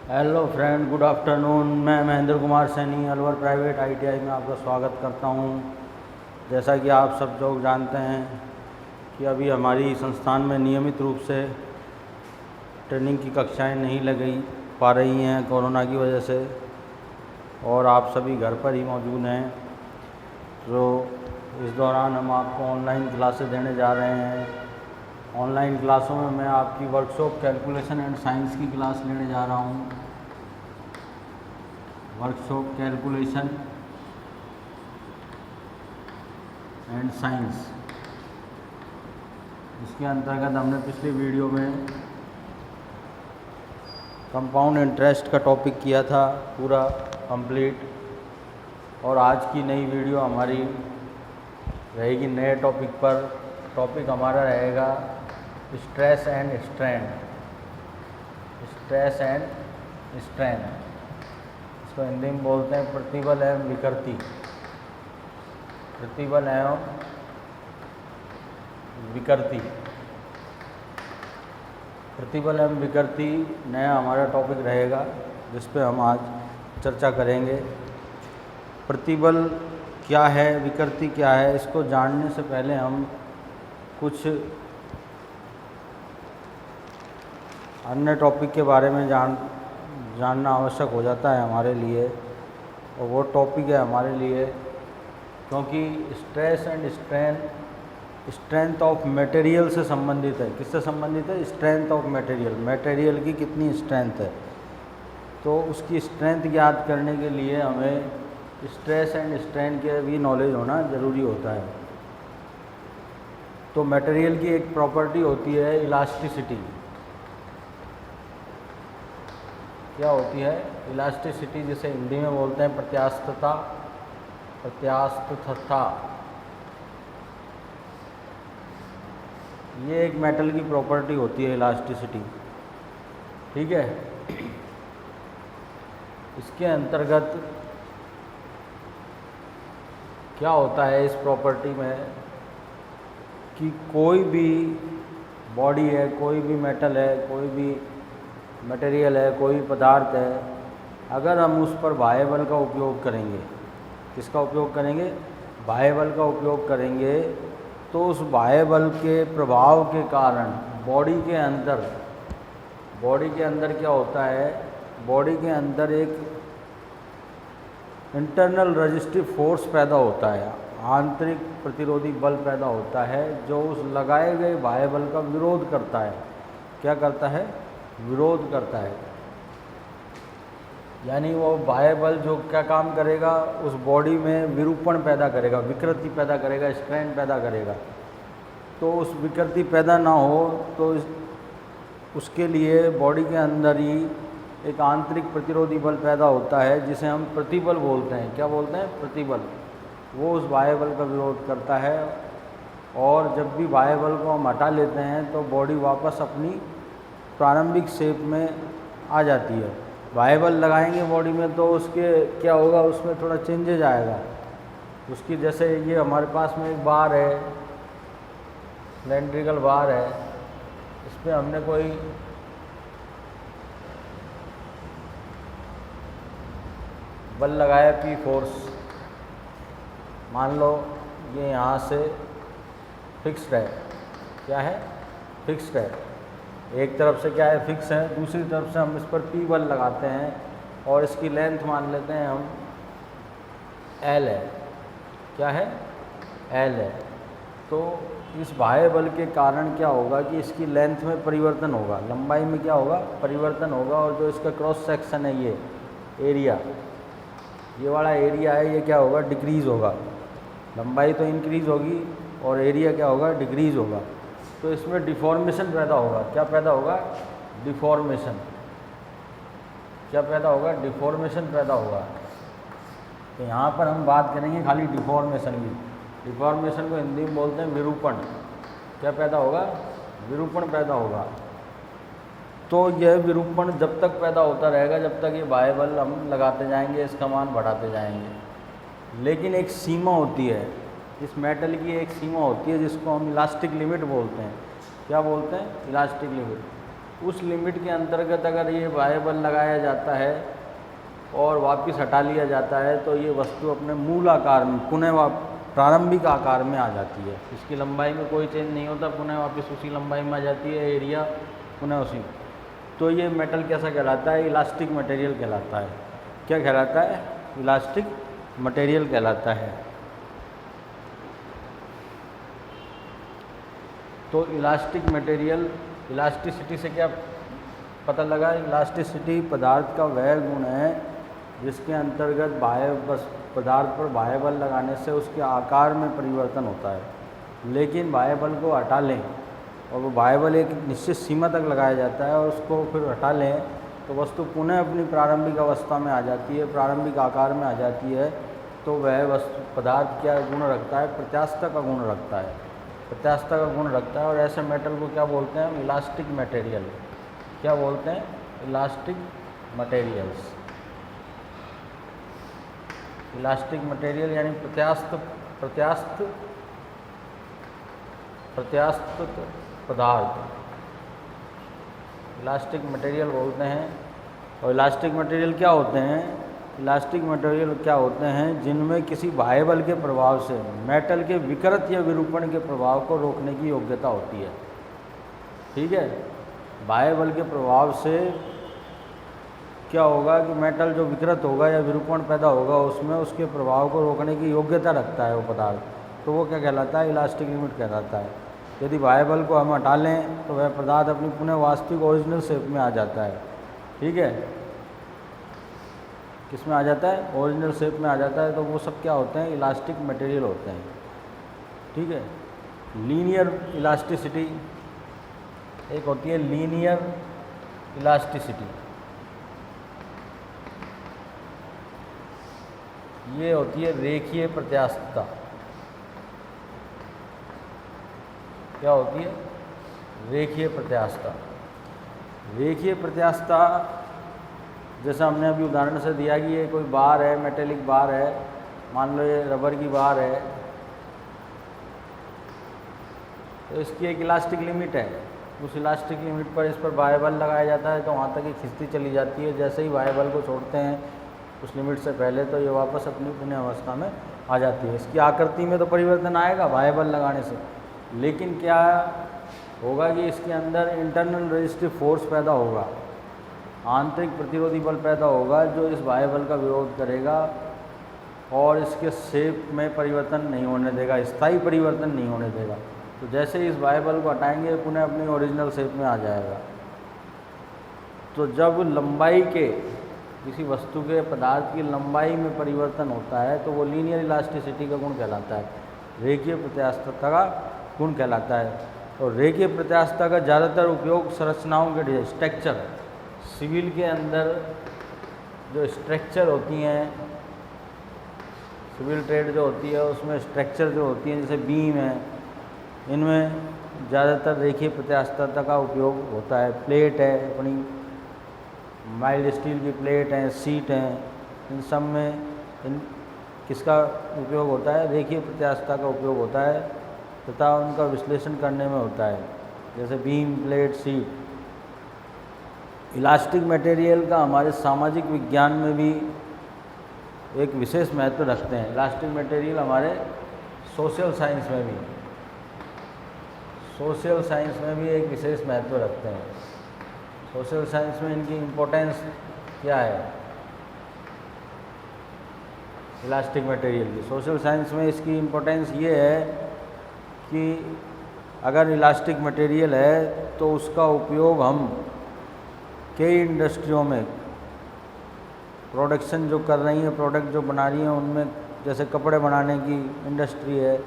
Hello friend, good afternoon. मैं Mahendra Kumar Saini Alwar private ITI में आपका स्वागत करता हूं। जैसा कि आप सब लोग जानते हैं कि अभी हमारी संस्थान में नियमित रूप से ट्रेनिंग की कक्षाएं नहीं लग पा रही हैं कोरोना की वजह से, और आप सभी घर पर ही मौजूद हैं। तो इस दौरान हम आपको ऑनलाइन क्लासेस देने जा रहे हैं। ऑनलाइन क्लासों में मैं आपकी वर्कशॉप कैलकुलेशन एंड साइंस की क्लास लेने जा रहा हूँ। वर्कशॉप कैलकुलेशन एंड साइंस, इसके अंतर्गत हमने पिछले वीडियो में कंपाउंड इंटरेस्ट का टॉपिक किया था पूरा कंप्लीट, और आज की नई वीडियो हमारी रहेगी नए टॉपिक पर। टॉपिक हमारा रहेगा stress and strain. Stress and strain, इसको हिंदी में बोलते हैं प्रतिबल एवं विकृति। प्रतिबल एवं विकृति, प्रतिबल एवं विकृति नया हमारा टॉपिक रहेगा, जिस पे हम आज चर्चा करेंगे। प्रतिबल क्या है, विकृति क्या है, इसको जानने से पहले हम कुछ अन्य टॉपिक के बारे में जानना आवश्यक हो जाता है हमारे लिए। और वो टॉपिक है हमारे लिए, क्योंकि stress and strain strength of material से संबंधित है। किससे संबंधित है? Strength of material. मटेरियल की कितनी स्ट्रेंथ है, तो उसकी स्ट्रेंथ ज्ञात करने के लिए हमें स्ट्रेस एंड स्ट्रेन के भी नॉलेज होना ज़रूरी होता है। तो मटेरियल की एक प्रॉपर्टी होती है इलास्टिसिटी। क्या होती है? इलास्टिसिटी, जिसे हिंदी में बोलते हैं प्रत्यास्थता। प्रत्यास्थता ये एक मेटल की प्रॉपर्टी होती है, इलास्टिसिटी। ठीक है। इसके अंतर्गत क्या होता है इस प्रॉपर्टी में कि कोई भी बॉडी है, कोई भी मेटल है, कोई भी मटेरियल है, कोई पदार्थ है, अगर हम उस पर बाह्य बल का उपयोग करेंगे, किसका उपयोग करेंगे? बाह्य बल का उपयोग करेंगे, तो उस बाह्य बल के प्रभाव के कारण बॉडी के अंदर क्या होता है? बॉडी के अंदर एक इंटरनल रेजिस्टिव फोर्स पैदा होता है, आंतरिक प्रतिरोधी बल पैदा होता है, जो उस लगाए गए बाह्य बल का विरोध करता है। क्या करता है? विरोध करता है। यानी वो बाह्य बल जो क्या काम करेगा? उस बॉडी में विरूपण पैदा करेगा, विकृति पैदा करेगा, स्ट्रेन पैदा करेगा। तो उस विकृति पैदा ना हो, तो उसके लिए बॉडी के अंदर ही एक आंतरिक प्रतिरोधी बल पैदा होता है, जिसे हम प्रतिबल बोलते हैं। क्या बोलते हैं? प्रतिबल। वो उस बाह्य बल का विरोध करता है, और जब भी बाह्य बल को हम हटा लेते हैं तो बॉडी वापस अपनी प्रारंभिक शेप में आ जाती है। बाह्य बल लगाएंगे बॉडी में तो उसके क्या होगा? उसमें थोड़ा चेंजेज आएगा उसकी। जैसे ये हमारे पास में एक बार है, सिलेंड्रिकल बार है, इस पर हमने कोई बल लगाया P फोर्स। मान लो ये यहाँ से फिक्स्ड है। क्या है? फिक्स्ड है। एक तरफ से क्या है? फिक्स है, दूसरी तरफ से हम इस पर P बल लगाते हैं, और इसकी लेंथ मान लेते हैं हम L है। क्या है? L है। तो इस बाह्य बल के कारण क्या होगा कि इसकी लेंथ में परिवर्तन होगा, लंबाई में क्या होगा? परिवर्तन होगा। और जो इसका क्रॉस सेक्शन है, ये एरिया, ये वाला एरिया है, ये क्या होगा? डिक्रीज़ होगा। लंबाई तो इंक्रीज़ होगी और एरिया क्या होगा? डिक्रीज़ होगा। तो इसमें डिफॉर्मेशन पैदा होगा। क्या पैदा होगा? डिफॉर्मेशन। क्या पैदा होगा? डिफॉर्मेशन पैदा होगा। तो यहाँ पर हम बात करेंगे खाली डिफॉर्मेशन की। डिफॉर्मेशन को हिंदी में बोलते हैं विरूपण। क्या पैदा होगा? विरूपण पैदा होगा। तो यह विरूपण जब तक पैदा होता रहेगा, जब तक ये बाह्य बल हम लगाते जाएंगे, इसका मान बढ़ाते जाएंगे। लेकिन एक सीमा होती है, इस मेटल की एक सीमा होती है, जिसको हम इलास्टिक लिमिट बोलते हैं। क्या बोलते हैं? Elastic limit. उस लिमिट के अंतर्गत अगर ये बाह्य बल लगाया जाता है और वापस हटा लिया जाता है तो ये वस्तु अपने मूल आकार में पुनः प्रारंभिक आकार में आ जाती है। इसकी लंबाई में कोई चेंज नहीं होता, पुनः वापस उसी लंबाई में आ जाती है, एरिया पुनः उसी। तो ये मेटल कैसा कहलाता है? इलास्टिक मटेरियल कहलाता है। क्या कहलाता है? इलास्टिक मटेरियल कहलाता है। तो इलास्टिक मटेरियल, इलास्टिसिटी से क्या पता लगा? इलास्टिसिटी पदार्थ का वह गुण है जिसके अंतर्गत पदार्थ पर बाह्य बल लगाने से उसके आकार में परिवर्तन होता है। लेकिन बाह्य बल को हटा लें और वो बाह्य बल एक निश्चित सीमा तक लगाया जाता है और उसको फिर हटा लें तो वस्तु पुनः अपनी प्रारंभिक अवस्था में आ जाती है, प्रारंभिक आकार में आ जाती है। तो वह वस्तु पदार्थ क्या गुण रखता है? प्रत्यास्थता का गुण रखता है, प्रत्यास्थता का गुण रखता है। और ऐसे मेटल को क्या बोलते हैं? Elastic material. क्या बोलते हैं? Elastic materials. इलास्टिक मटेरियल यानी प्रत्यास्थ पदार्थ इलास्टिक मटेरियल बोलते हैं। और इलास्टिक मटेरियल क्या होते हैं? इलास्टिक मटेरियल क्या होते हैं? जिनमें किसी बाह्य बल के प्रभाव से मेटल के विकृत या विरूपण के प्रभाव को रोकने की योग्यता होती है। ठीक है, बाह्य बल के प्रभाव से क्या होगा कि मेटल जो विकृत होगा या विरूपण पैदा होगा उसमें उसके प्रभाव को रोकने की योग्यता रखता है वो पदार्थ, तो वो क्या कहलाता है? इलास्टिक लिमिट कहलाता है। यदि बाह्य बल को हम हटा लें तो वह पदार्थ अपनी पुनः वास्तविक ओरिजिनल शेप में आ जाता है। ठीक है, किस में आ जाता है? ओरिजिनल शेप में आ जाता है। तो वो सब क्या होते हैं? इलास्टिक मटेरियल होते हैं। ठीक है, लीनियर इलास्टिसिटी एक होती है, लीनियर इलास्टिसिटी ये होती है रेखीय प्रत्यास्थता। क्या होती है? रेखीय प्रत्यास्थता। रेखीय प्रत्यास्थता जैसा हमने अभी उदाहरण से दिया कि ये कोई बार है, मेटेलिक बार है, मान लो ये रबर की बार है, तो इसकी एक इलास्टिक लिमिट है। उस इलास्टिक लिमिट पर इस पर बाह्य बल लगाया जाता है तो वहाँ तक ये खिंचती चली जाती है। जैसे ही बाह्य बल को छोड़ते हैं उस लिमिट से पहले तो ये वापस अपनी पुनः अवस्था में आ जाती है। इसकी आकृति में तो परिवर्तन आएगा बाह्य बल लगाने से, लेकिन क्या होगा कि इसके अंदर इंटरनल रेजिस्टिव फोर्स पैदा होगा, आंतरिक प्रतिरोधी बल पैदा होगा जो इस बाह्य बल का विरोध करेगा और इसके शेप में परिवर्तन नहीं होने देगा, स्थायी परिवर्तन नहीं होने देगा। तो जैसे ही इस बाह्य बल को हटाएंगे पुनः अपनी ओरिजिनल शेप में आ जाएगा। तो जब लंबाई के किसी वस्तु के पदार्थ की लंबाई में परिवर्तन होता है तो वो लीनियर इलास्टिसिटी का गुण कहलाता है, रेखीय प्रत्यास्थता का गुण कहलाता है। और रेखीय प्रत्यास्थता का ज़्यादातर उपयोग संरचनाओं के डिजाइन, स्ट्रक्चर, सिविल के अंदर जो स्ट्रक्चर होती हैं, सिविल ट्रेड जो होती है उसमें स्ट्रक्चर जो होती हैं जैसे बीम है, इनमें ज़्यादातर रेखीय प्रत्यास्थता का उपयोग होता है। प्लेट है, अपनी माइल्ड स्टील की प्लेट हैं, सीट हैं, इन सब में किसका उपयोग होता है? रेखीय प्रत्यास्थता का उपयोग होता है तथा उनका विश्लेषण करने में होता है, जैसे beam, plate, seat. Elastic material का हमारे सामाजिक विज्ञान में भी एक विशेष महत्व रखते हैं। इलास्टिक मटेरियल हमारे सोशल साइंस में भी एक विशेष महत्व रखते हैं। सोशल साइंस में इनकी इम्पोर्टेंस क्या है? इलास्टिक मटेरियल की सोशल साइंस में इसकी इम्पोर्टेंस ये है कि अगर इलास्टिक मटेरियल है तो उसका उपयोग हम कई इंडस्ट्रियों में प्रोडक्शन जो कर रही हैं, प्रोडक्ट जो बना रही हैं, उनमें जैसे कपड़े बनाने की इंडस्ट्री है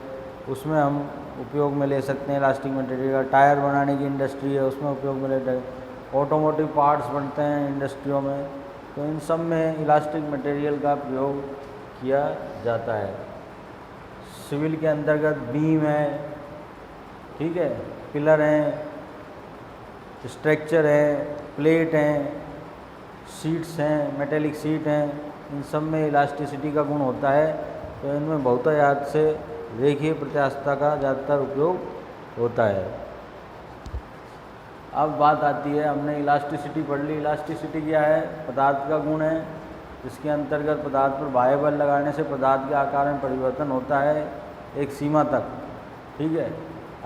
उसमें हम उपयोग में ले सकते हैं इलास्टिक मटेरियल का। टायर बनाने की इंडस्ट्री है उसमें उपयोग में ले, ऑटोमोटिव पार्ट्स बनते हैं इंडस्ट्रियों में, तो इन सब में इलास्टिक मटेरियल का प्रयोग किया जाता है। सिविल के अंतर्गत बीम है, ठीक है, पिलर हैं, स्ट्रक्चर है, प्लेट हैं, सीट्स हैं, मेटेलिक सीट हैं, इन सब में इलास्टिसिटी का गुण होता है। तो इनमें बहुतायत से रेखीय प्रत्यास्थता का ज़्यादातर उपयोग होता है। अब बात आती है, हमने इलास्टिसिटी पढ़ ली। इलास्टिसिटी क्या है? पदार्थ का गुण है जिसके अंतर्गत पदार्थ पर बाह्य बल लगाने से पदार्थ के आकार में परिवर्तन होता है एक सीमा तक, ठीक है।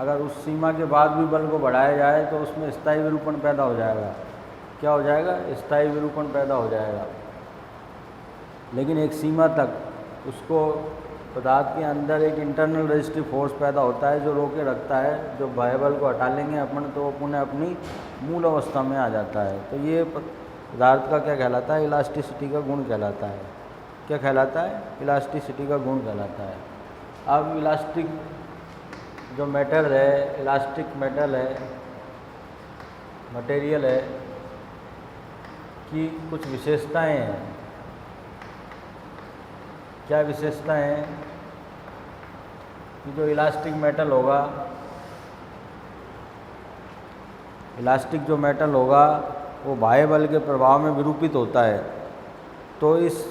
अगर उस सीमा के बाद भी बल को बढ़ाया जाए तो उसमें स्थायी विरूपण पैदा हो जाएगा। क्या हो जाएगा? स्थायी विरूपण पैदा हो जाएगा। लेकिन एक सीमा तक उसको पदार्थ के अंदर एक इंटरनल रेजिस्टिव फोर्स पैदा होता है जो रोके रखता है। जो बाह्य बल को हटा लेंगे अपन तो वो पुनः अपनी मूल अवस्था में आ जाता है। तो ये पदार्थ का क्या कहलाता है? इलास्टिसिटी का गुण कहलाता है। क्या कहलाता है? इलास्टिसिटी का गुण कहलाता है। अब इलास्टिक जो मेटल है, इलास्टिक मेटल है, मटेरियल है की कुछ विशेषताएं हैं। क्या विशेषताएं हैं? कि जो इलास्टिक मेटल होगा, इलास्टिक जो मेटल होगा वो बाह्य बल के प्रभाव में विरूपित होता है। तो इस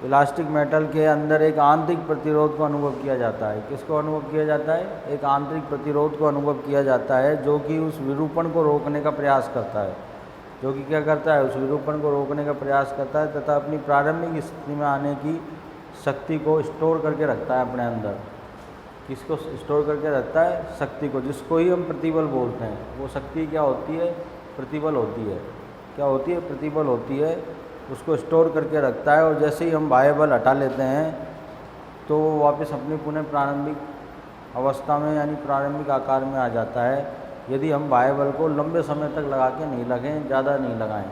इलास्टिक मेटल के अंदर एक आंतरिक प्रतिरोध को अनुभव किया जाता है। किसको अनुभव किया जाता है? एक आंतरिक प्रतिरोध को अनुभव किया जाता है जो कि उस विरूपण को रोकने का प्रयास करता है। जो कि क्या करता है? उस विरूपण को रोकने का प्रयास करता है तथा अपनी प्रारंभिक स्थिति में आने की शक्ति को स्टोर करके रखता है अपने अंदर। किसको स्टोर करके रखता है? शक्ति को, जिसको ही हम प्रतिबल बोलते हैं। वो शक्ति क्या होती है? प्रतिबल होती है। क्या होती है? प्रतिबल होती है। उसको स्टोर करके रखता है और जैसे ही हम बाह्य बल हटा लेते हैं तो वो वापस अपनी पुनः प्रारंभिक अवस्था में यानी प्रारंभिक आकार में आ जाता है। यदि हम बाह्य बल को लंबे समय तक लगा के नहीं लगाएं, ज़्यादा नहीं लगाएं।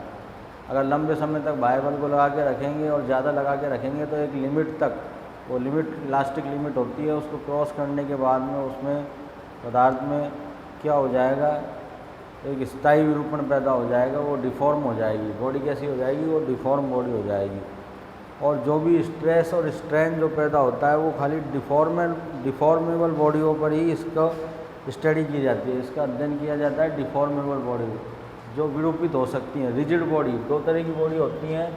अगर लंबे समय तक बाह्य बल को लगा के रखेंगे और ज़्यादा लगा के रखेंगे तो एक लिमिट तक, वो लिमिट इलास्टिक लिमिट होती है, उसको क्रॉस करने के बाद में उसमें पदार्थ में क्या हो जाएगा? एक स्थायी विरूपण पैदा हो जाएगा। वो डिफॉर्म हो जाएगी। बॉडी कैसी हो जाएगी? वो डिफॉर्म बॉडी हो जाएगी। और जो भी स्ट्रेस और स्ट्रेन जो पैदा होता है वो खाली डिफॉर्मेबल बॉडियों पर ही इसका स्टडी की जाती है, इसका अध्ययन किया जाता है। डिफॉर्मेबल बॉडी जो विरूपित हो सकती हैं। रिजिड बॉडी, दो तरह की बॉडी होती हैं।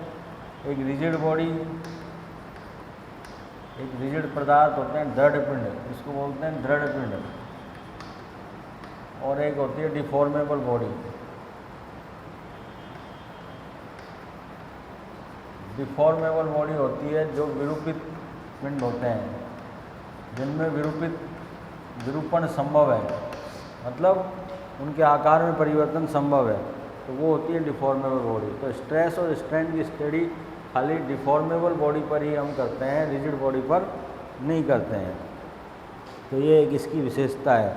एक रिजिड बॉडी, एक रिजिड पदार्थ होते हैं दृढ़ पिंड, इसको बोलते हैं दृढ़ पिंड। और एक होती है डिफॉर्मेबल बॉडी। डिफॉर्मेबल बॉडी होती है जो विरूपित पिंड होते हैं, जिनमें विरूपण संभव है, मतलब उनके आकार में परिवर्तन संभव है, तो वो होती है डिफॉर्मेबल बॉडी। तो स्ट्रेस और स्ट्रेन की स्टडी खाली डिफॉर्मेबल बॉडी पर ही हम करते हैं, रिजिड बॉडी पर नहीं करते हैं। तो ये एक इसकी विशेषता है।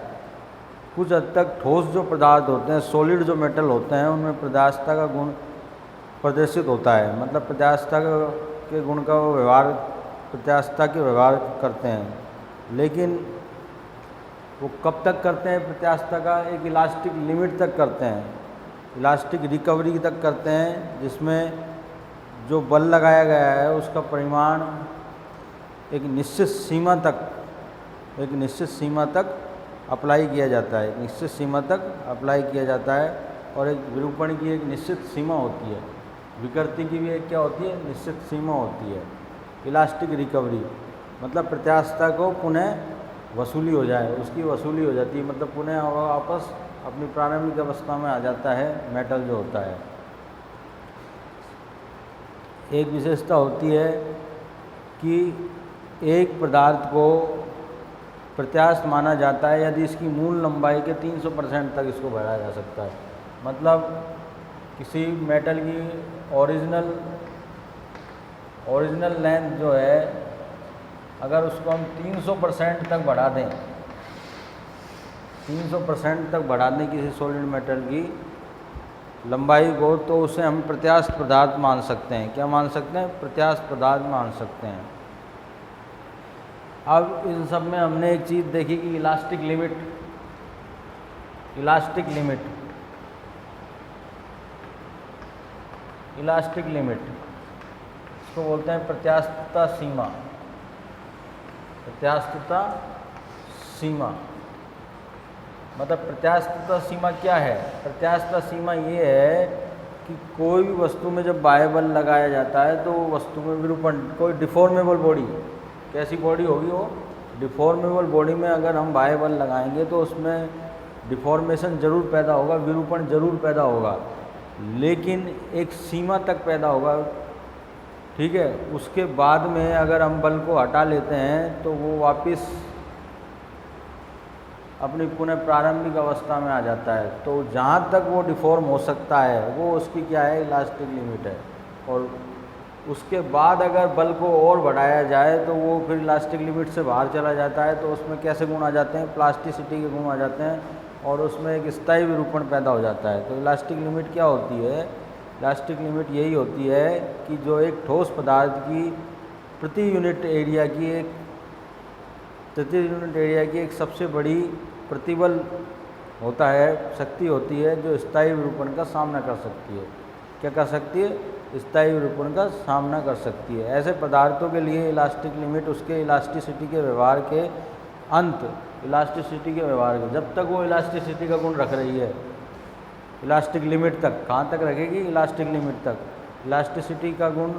कुछ हद तक ठोस जो पदार्थ होते हैं, सॉलिड जो मेटल होते हैं, उनमें प्रत्यास्थता का गुण प्रदर्शित होता है। मतलब प्रत्यास्थता के गुण का वो व्यवहार, प्रत्यास्थता के व्यवहार करते हैं। लेकिन वो कब तक करते हैं प्रत्यास्थता का? एक इलास्टिक लिमिट तक करते हैं, इलास्टिक रिकवरी तक करते हैं, जिसमें जो बल लगाया गया है उसका परिमाण एक निश्चित सीमा तक अप्लाई किया जाता है, एक निश्चित सीमा तक अप्लाई किया जाता है। और एक विरूपण की एक निश्चित सीमा होती है, विकृति की भी एक क्या होती है? निश्चित सीमा होती है। इलास्टिक रिकवरी मतलब प्रत्यास्थता को पुनः वसूली हो जाए, उसकी वसूली हो जाती है, मतलब पुनः वापस अपनी प्रारंभिक अवस्था में आ जाता है मेटल जो होता है। एक विशेषता होती है कि एक पदार्थ को प्रत्यास्थ माना जाता है यदि इसकी मूल लंबाई के 300% तक इसको बढ़ाया जा सकता है। मतलब किसी मेटल की ओरिजिनल लेंथ जो है, अगर उसको हम 300% तक बढ़ा दें, 300% तक बढ़ा दें किसी सॉलिड मेटल की लंबाई को, तो उसे हम प्रत्यास्थ पदार्थ मान सकते हैं। क्या मान सकते हैं? प्रत्यास्थ पदार्थ मान सकते हैं। अब इन सब में हमने एक चीज़ देखी कि इलास्टिक लिमिट इसको बोलते हैं प्रत्यास्थता सीमा। मतलब प्रत्यास्थता सीमा क्या है? प्रत्यास्थता सीमा ये है कि कोई भी वस्तु में जब बाह्य बल लगाया जाता है तो वस्तु में विरूपण, कोई डिफॉर्मेबल बॉडी, कैसी बॉडी होगी वो? डिफॉर्मेबल बॉडी में अगर हम बाह्य बल लगाएंगे तो उसमें डिफॉर्मेशन ज़रूर पैदा होगा, विरूपण ज़रूर पैदा होगा, लेकिन एक सीमा तक पैदा होगा। ठीक है, उसके बाद में अगर हम बल को हटा लेते हैं तो वो वापस अपनी पुनः प्रारंभिक अवस्था में आ जाता है। तो जहाँ तक वो डिफॉर्म हो सकता है वो उसकी क्या है, इलास्टिक लिमिट है। और उसके बाद अगर बल को और बढ़ाया जाए तो वो फिर इलास्टिक लिमिट से बाहर चला जाता है। तो उसमें कैसे गुण आ जाते हैं, प्लास्टिसिटी के गुण आ जाते हैं और उसमें एक स्थायी विरूपण पैदा हो जाता है। तो इलास्टिक लिमिट क्या होती है, इलास्टिक लिमिट यही होती है कि जो एक ठोस पदार्थ की प्रति यूनिट एरिया की एक सबसे बड़ी प्रतिबल होता है, शक्ति होती है जो स्थायी विरूपण का सामना कर सकती है। क्या कर सकती है, स्थायी विरूपण का सामना कर सकती है। ऐसे पदार्थों के लिए इलास्टिक लिमिट उसके इलास्टिसिटी के व्यवहार के अंत, इलास्टिसिटी के व्यवहार के, जब तक वो इलास्टिसिटी का गुण रख रही है, इलास्टिक लिमिट तक, कहाँ तक रखेगी, इलास्टिक लिमिट तक। इलास्टिसिटी का गुण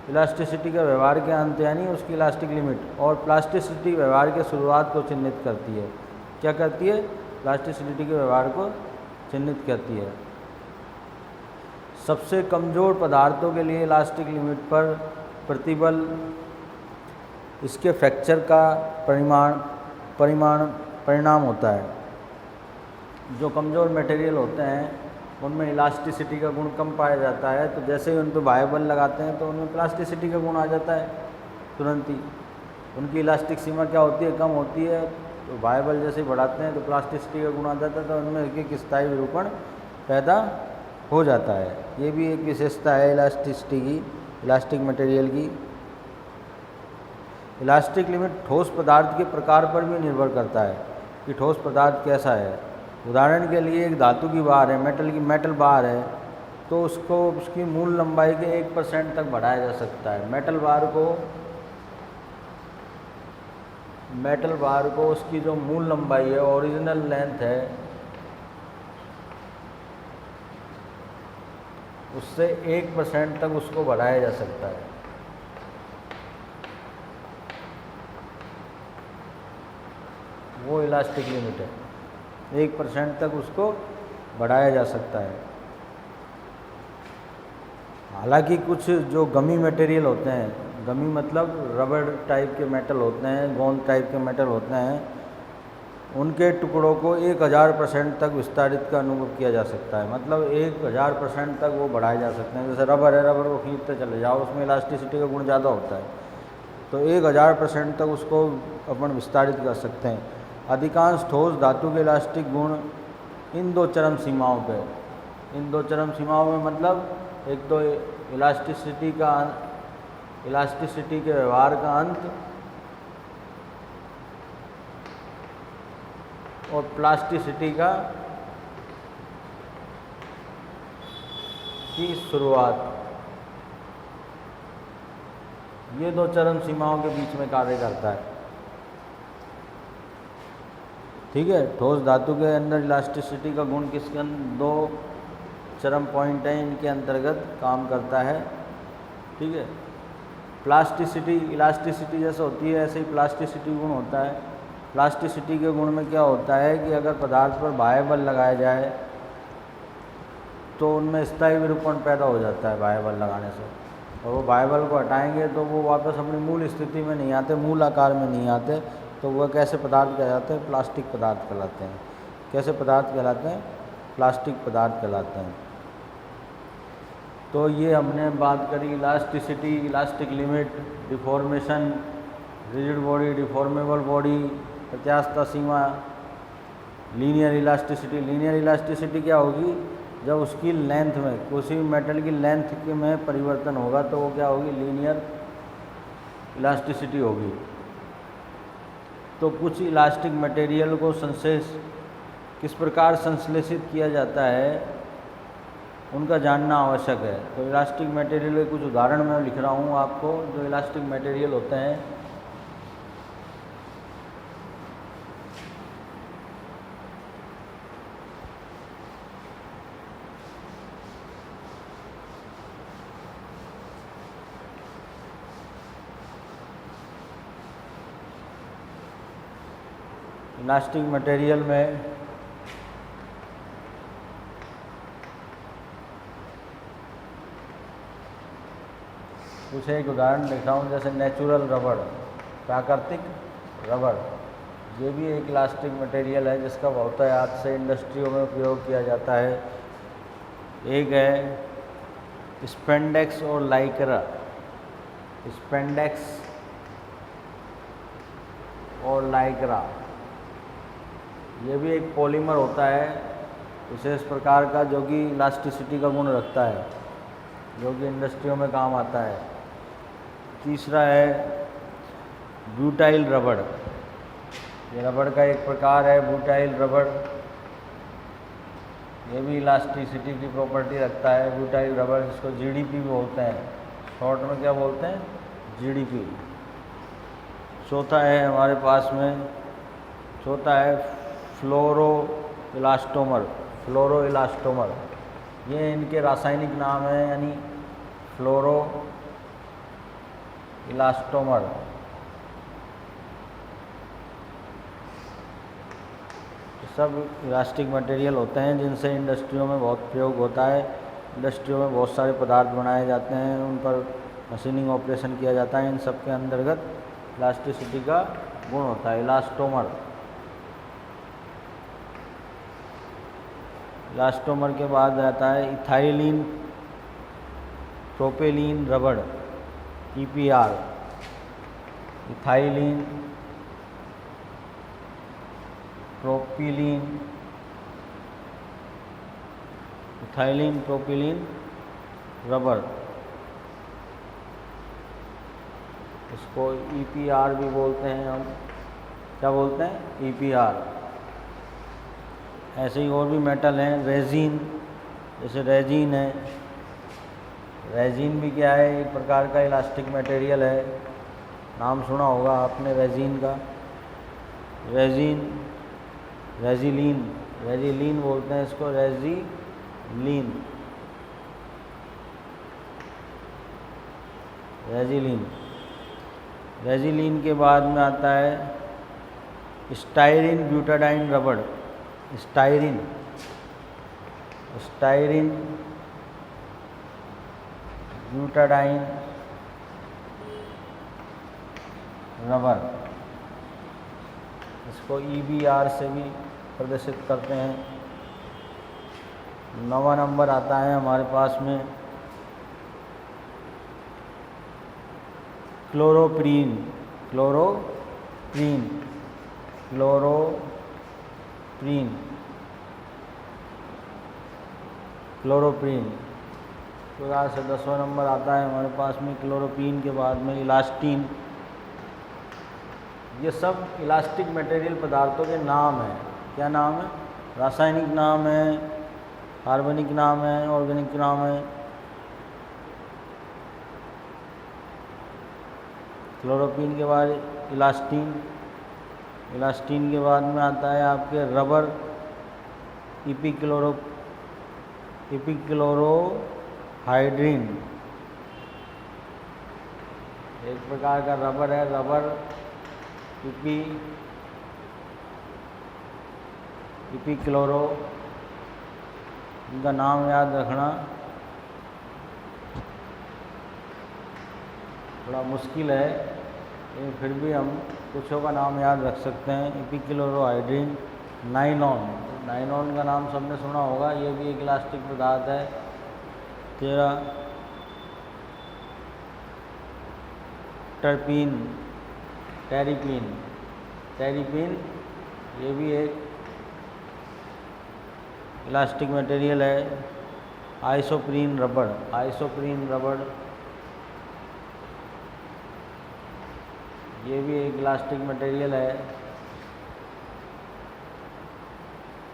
इलास्टिसिटी के व्यवहार के अंत यानी उसकी इलास्टिक लिमिट, और प्लास्टिसिटी व्यवहार के शुरुआत को चिन्हित करती है। क्या करती है, प्लास्टिसिटी के व्यवहार को चिन्हित करती है। सबसे कमज़ोर पदार्थों के लिए इलास्टिक लिमिट पर प्रतिबल इसके फ्रैक्चर का परिणाम होता है। जो कमज़ोर मटेरियल होते हैं उनमें इलास्टिसिटी का गुण कम पाया जाता है। तो जैसे ही उन पर बाह्य बल लगाते हैं तो उनमें प्लास्टिसिटी का गुण आ जाता है तुरंत ही। उनकी इलास्टिक सीमा क्या होती है, कम होती है। तो बाह्य बल जैसे ही बढ़ाते हैं तो प्लास्टिसिटी का गुण आ जाता है, तो उनमें एक स्थायी विरूपण पैदा हो जाता है। ये भी एक विशेषता है इलास्टिसिटी की, इलास्टिक मटेरियल की। इलास्टिक लिमिट ठोस पदार्थ के प्रकार पर भी निर्भर करता है कि ठोस पदार्थ कैसा है। उदाहरण के लिए एक धातु की बार है, मेटल बार है, तो उसको उसकी मूल लंबाई के 1% तक बढ़ाया जा सकता है। मेटल बार को उसकी जो मूल लंबाई है, ओरिजिनल लेंथ है, उससे 1% तक उसको बढ़ाया जा सकता है। वो इलास्टिक लिमिट है, 1% तक उसको बढ़ाया जा सकता है। हालांकि कुछ जो गमी मटेरियल होते हैं, गमी मतलब रबड़ टाइप के मेटल होते हैं, गोंद टाइप के मेटल होते हैं, उनके टुकड़ों को 1000% तक विस्तारित का अनुभव किया जा सकता है। मतलब 1000% तक वो बढ़ाए जा सकते हैं। जैसे रबर है, रबर को खींचते चले जाओ, उसमें इलास्टिसिटी का गुण ज़्यादा होता है, तो 1000% तक उसको अपन विस्तारित कर सकते हैं। अधिकांश ठोस धातु के इलास्टिक गुण इन दो चरम सीमाओं पे, इन दो चरम सीमाओं में मतलब एक तो इलास्टिसिटी के व्यवहार का अंत और प्लास्टिसिटी की शुरुआत, ये दो चरम सीमाओं के बीच में कार्य करता है। ठीक है, ठोस धातु के अंदर इलास्टिसिटी का गुण किसके अंदर, दो चरम पॉइंट हैं, इनके अंतर्गत काम करता है। ठीक है, प्लास्टिसिटी, इलास्टिसिटी जैसे होती है ऐसे ही प्लास्टिसिटी गुण होता है। प्लास्टिसिटी के गुण में क्या होता है कि अगर पदार्थ पर बाह्य बल लगाया जाए तो उनमें स्थायी विरूपण पैदा हो जाता है बाह्य बल लगाने से, और वो बाह्य बल को हटाएंगे तो वो वापस अपनी मूल स्थिति में नहीं आते, मूल आकार में नहीं आते। तो वह कैसे पदार्थ कहलाते हैं, प्लास्टिक पदार्थ कहलाते हैं। कैसे पदार्थ कहलाते हैं, प्लास्टिक पदार्थ कहलाते हैं। तो ये हमने बात करी elasticity, elastic limit, deformation, rigid body, deformable body, प्रत्यास्थता सीमा, लीनियर इलास्टिसिटी। लीनियर इलास्टिसिटी क्या होगी, जब उसकी लेंथ में, किसी भी मेटल की लेंथ में परिवर्तन होगा तो वो क्या होगी, लीनियर इलास्टिसिटी होगी। तो कुछ इलास्टिक मटेरियल को किस प्रकार संश्लेषित किया जाता है उनका जानना आवश्यक है। तो इलास्टिक मटेरियल के कुछ उदाहरण मैं लिख रहा हूँ आपको, जो इलास्टिक मटेरियल होते हैं। इलास्टिक मटेरियल में कुछ एक उदाहरण लिख रहा हूँ, जैसे नेचुरल रबड़, प्राकृतिक रबड़, ये भी एक इलास्टिक मटेरियल है जिसका बहुतायत से इंडस्ट्रियों में उपयोग किया जाता है। एक है स्पेंडेक्स और लाइक्रा, स्पेंडेक्स और लाइक्रा, ये भी एक पॉलीमर होता है विशेष प्रकार का जो कि इलास्टिसिटी का गुण रखता है, जो कि इंडस्ट्रियों में काम आता है। तीसरा है ब्यूटाइल रबड़, ये रबड़ का एक प्रकार है ब्यूटाइल रबड़, ये भी इलास्टिसिटी की प्रॉपर्टी रखता है। ब्यूटाइल रबड़ जिसको जीडीपी भी बोलते हैं, शॉर्ट में क्या बोलते हैं, जीडीपी। चौथा है हमारे पास में, चौथा है फ्लोरो इलास्टोमर, फ्लोरो इलास्टोमर, ये इनके रासायनिक नाम है, यानी फ्लोरो इलास्टोमर। सब इलास्टिक मटेरियल होते हैं जिनसे इंडस्ट्रियों में बहुत प्रयोग होता है। इंडस्ट्रियों में बहुत सारे पदार्थ बनाए जाते हैं, उन पर मशीनिंग ऑपरेशन किया जाता है, इन सब के अंतर्गत इलास्टिसिटी का गुण होता है, इलास्टोमर। इलास्टोमर के बाद आता है इथाइलिन प्रोपेलिन रबड़, EPR, ethylene propylene, ethylene propylene रबड़, इसको ईपीआर भी बोलते हैं हम, क्या बोलते हैं, ईपीआर। ऐसे ही और भी मेटल हैं, रेजिन, जैसे रेजिन है, रेजिन भी क्या है, एक प्रकार का इलास्टिक मटेरियल है, नाम सुना होगा आपने रेजिन का। रेजिन, रेजिलीन, रेजिलीन बोलते हैं इसको, रेजिलीन, रेजिलीन। रेजिलीन के बाद में आता है स्टाइरिन ब्यूटाडाइन रबड़, स्टाइरिन, स्टाइरिन ब्यूटाडाइन रबड़, इसको ईबीआर से भी प्रदर्शित करते हैं। 9वां नंबर आता है हमारे पास में क्लोरोप्रीन, क्लोरोप्रीन, क्लोरोप्रीन, क्लोरोप्रीन। प्रकार से 10वां नंबर आता है हमारे पास में क्लोरोप्रीन के बाद में इलास्टीन। ये सब इलास्टिक मटेरियल पदार्थों के नाम हैं। क्या नाम है, रासायनिक नाम है, कार्बनिक नाम है, ऑर्गेनिक नाम है। क्लोरोप्रीन के बाद इलास्टीन, इलास्टीन के बाद में आता है आपके रबर, इपिक्लोरोहाइड्रिन, एक प्रकार का रबर है, रबर इपिक्लोरो, इनका नाम याद रखना थोड़ा मुश्किल है, लेकिन फिर भी हम कुछों का नाम याद रख सकते हैं। इपिक्लोरोहाइड्रिन, नाइलॉन, नाइलॉन का नाम सबने सुना होगा, ये भी एक इलास्टिक पदार्थ है। 13 टर्पीन, टेरिपीन, टेरिपीन, ये भी एक इलास्टिक मटेरियल है। आइसोप्रीन रबड़, आइसोप्रीन रबड़, ये भी एक इलास्टिक मटेरियल है।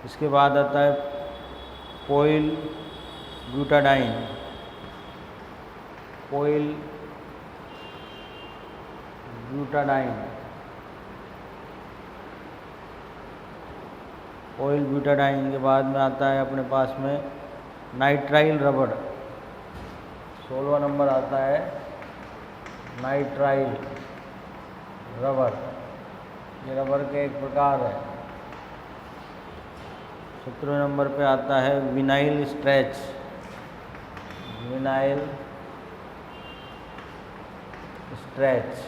इसके बाद आता है पोइल ब्यूटाडाइन, पोइल ब्यूटाडाइन, ऑयल ब्यूटाडाइन के बाद में आता है अपने पास में नाइट्राइल रबड़। 16वां नंबर आता है नाइट्राइल रबड़, ये रबड़ के एक प्रकार है। 17वें नंबर पे आता है vinyl stretch, vinyl stretch.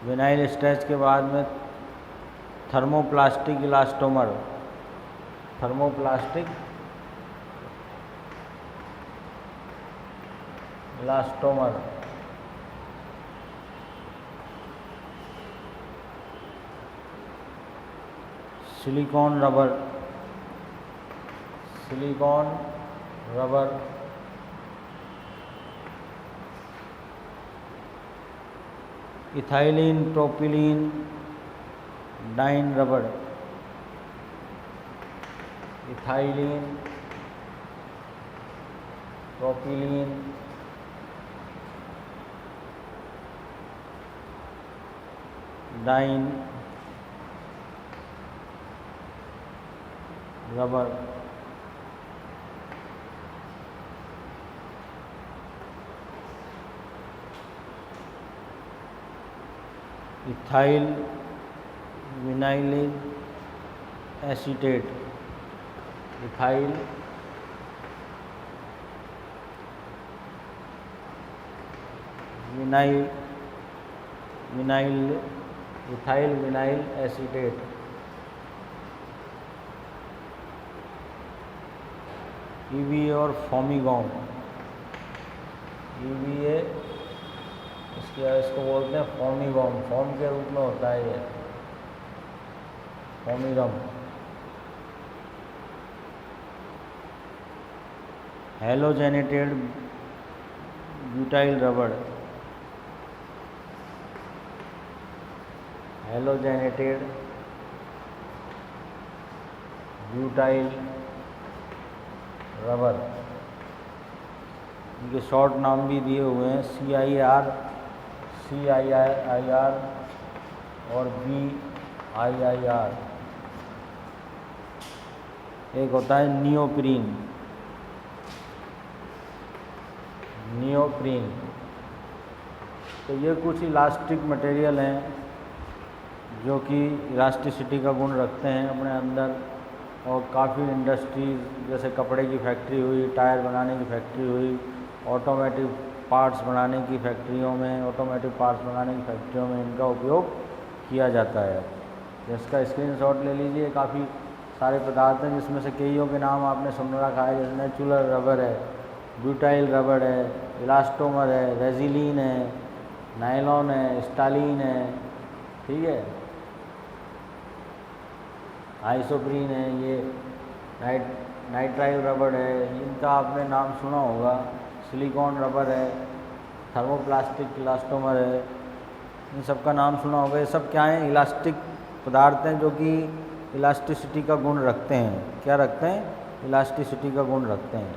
Vinyl stretch के बाद में thermoplastic elastomer. Thermoplastic elastomer. Silicone rubber. Silicone rubber. Ethylene propylene diene rubber. Ethylene propylene diene rubber. Ethyl vinyl acetate. Ethyl vinyl vinyl ethyl vinyl acetate. EVA और फॉर्मिगॉम। EVA इसको बोलते हैं फॉर्मिगॉम, form के रूप में होता है ये फॉर्मिगम। Halogenated butyl rubber. Halogenated butyl rubber. इनके शॉर्ट नाम भी दिए हुए हैं CIR, CIIR और BIIR। एक होता है नियोप्रीन। नियोप्रीन। तो ये कुछ इलास्टिक मटेरियल हैं जो कि इलास्टिसिटी का गुण रखते हैं अपने अंदर, और काफ़ी इंडस्ट्रीज जैसे कपड़े की फैक्ट्री हुई, टायर बनाने की फैक्ट्री हुई, ऑटोमेटिव पार्ट्स बनाने की फैक्ट्रियों में, ऑटोमेटिव पार्ट्स बनाने की फैक्ट्रियों में इनका उपयोग किया जाता है। जिसका स्क्रीनशॉट ले लीजिए। काफ़ी सारे पदार्थ हैं जिसमें से कईयों के नाम आपने सुन रखा है, जैसे नेचुरल रबर है, ब्यूटाइल रबर है, इलास्टोमर है, रेजिलीन है, नायलॉन है, स्टालिन है, ठीक है, आइसोप्रीन है, ये नाइट्राइल रबर है, इनका आपने नाम सुना होगा। सिलिकॉन रबर है, थर्मोप्लास्टिक इलास्टोमर है, इन सब का नाम सुना होगा। ये सब क्या हैं? इलास्टिक पदार्थ हैं जो कि इलास्टिसिटी का गुण रखते हैं। क्या रखते हैं? इलास्टिसिटी का गुण रखते हैं।